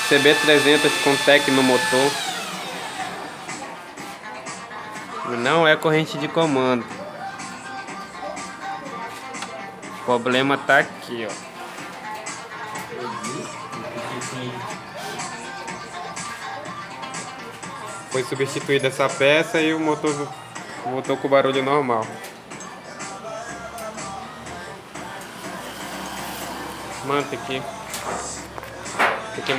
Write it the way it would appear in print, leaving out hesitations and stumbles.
CB300 com TEC no motor. Não é corrente de comando. O problema tá aqui, ó. Foi substituída essa peça e o motor voltou com o barulho normal. Mano, tem que mostrar.